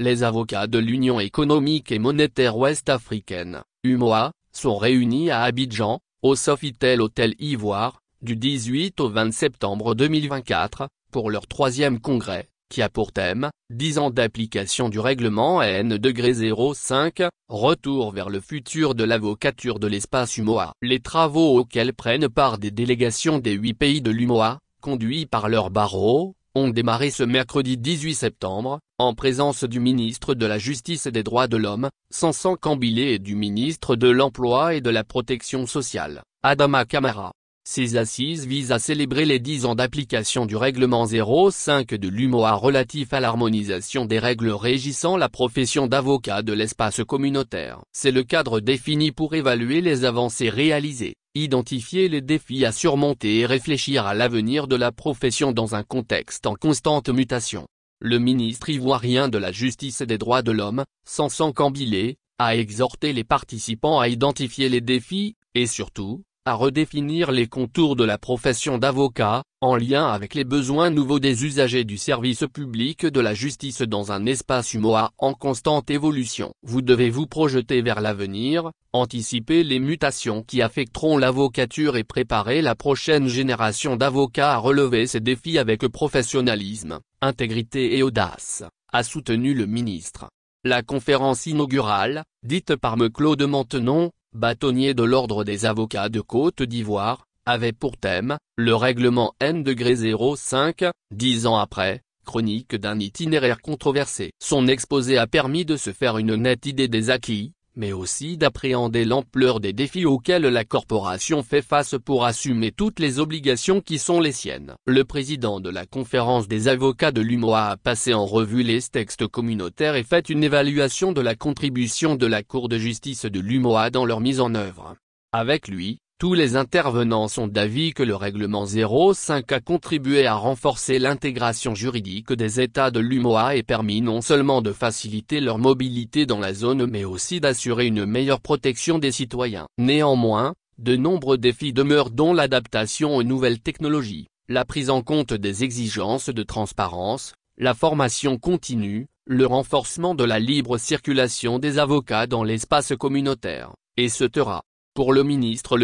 les avocats de l'Union économique et monétaire ouest-africaine, UMOA, sont réunis à Abidjan, au Sofitel Hôtel Ivoire, du 18 au 20 septembre 2024, pour leur 3e congrès, qui a pour thème « 10 ans d'application du règlement N-05, retour vers le futur de l'avocature de l'espace UMOA ». Les travaux auxquels prennent part des délégations des 8 pays de l'UMOA, conduits par leur barreau, ont démarré ce mercredi 18 septembre, en présence du ministre de la Justice et des Droits de l'Homme, Sansan Kambilé, et du ministre de l'Emploi et de la Protection sociale, Adama Kamara. Ces assises visent à célébrer les 10 ans d'application du règlement 05 de l'UMOA relatif à l'harmonisation des règles régissant la profession d'avocat de l'espace communautaire. C'est le cadre défini pour évaluer les avancées réalisées, identifier les défis à surmonter et réfléchir à l'avenir de la profession dans un contexte en constante mutation. Le ministre ivoirien de la Justice et des Droits de l'Homme, Sansan Kambilé, a exhorté les participants à identifier les défis, et surtout, à redéfinir les contours de la profession d'avocat, en lien avec les besoins nouveaux des usagers du service public de la justice dans un espace UMOA en constante évolution. Vous devez vous projeter vers l'avenir, anticiper les mutations qui affecteront l'avocature et préparer la prochaine génération d'avocats à relever ces défis avec professionnalisme, intégrité et audace, a soutenu le ministre. La conférence inaugurale, dite par M. Claude Maintenon, bâtonnier de l'Ordre des avocats de Côte d'Ivoire, avait pour thème « Le règlement N-05, 10 ans après, chronique d'un itinéraire controversé ». Son exposé a permis de se faire une nette idée des acquis, mais aussi d'appréhender l'ampleur des défis auxquels la corporation fait face pour assumer toutes les obligations qui sont les siennes. Le président de la conférence des avocats de l'UMOA a passé en revue les textes communautaires et fait une évaluation de la contribution de la Cour de justice de l'UMOA dans leur mise en œuvre. Avec lui, tous les intervenants sont d'avis que le règlement 05 a contribué à renforcer l'intégration juridique des États de l'UMOA et permis non seulement de faciliter leur mobilité dans la zone mais aussi d'assurer une meilleure protection des citoyens. Néanmoins, de nombreux défis demeurent dont l'adaptation aux nouvelles technologies, la prise en compte des exigences de transparence, la formation continue, le renforcement de la libre circulation des avocats dans l'espace communautaire, etc. Pour le ministre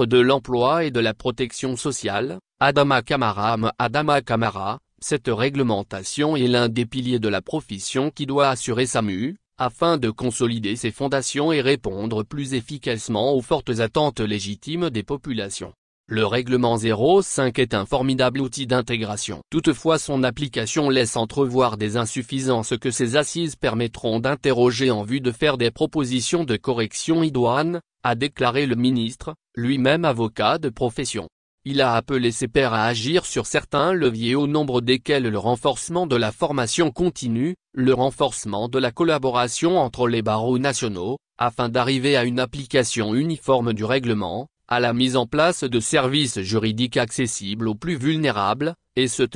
de l'Emploi et de la Protection sociale, Adama Kamara, cette réglementation est l'un des piliers de la profession qui doit assurer sa mue, afin de consolider ses fondations et répondre plus efficacement aux fortes attentes légitimes des populations. Le règlement 05 est un formidable outil d'intégration. Toutefois, son application laisse entrevoir des insuffisances que ces assises permettront d'interroger en vue de faire des propositions de correction idoines, a déclaré le ministre, lui-même avocat de profession. Il a appelé ses pairs à agir sur certains leviers au nombre desquels le renforcement de la formation continue, le renforcement de la collaboration entre les barreaux nationaux, afin d'arriver à une application uniforme du règlement, à la mise en place de services juridiques accessibles aux plus vulnérables, etc.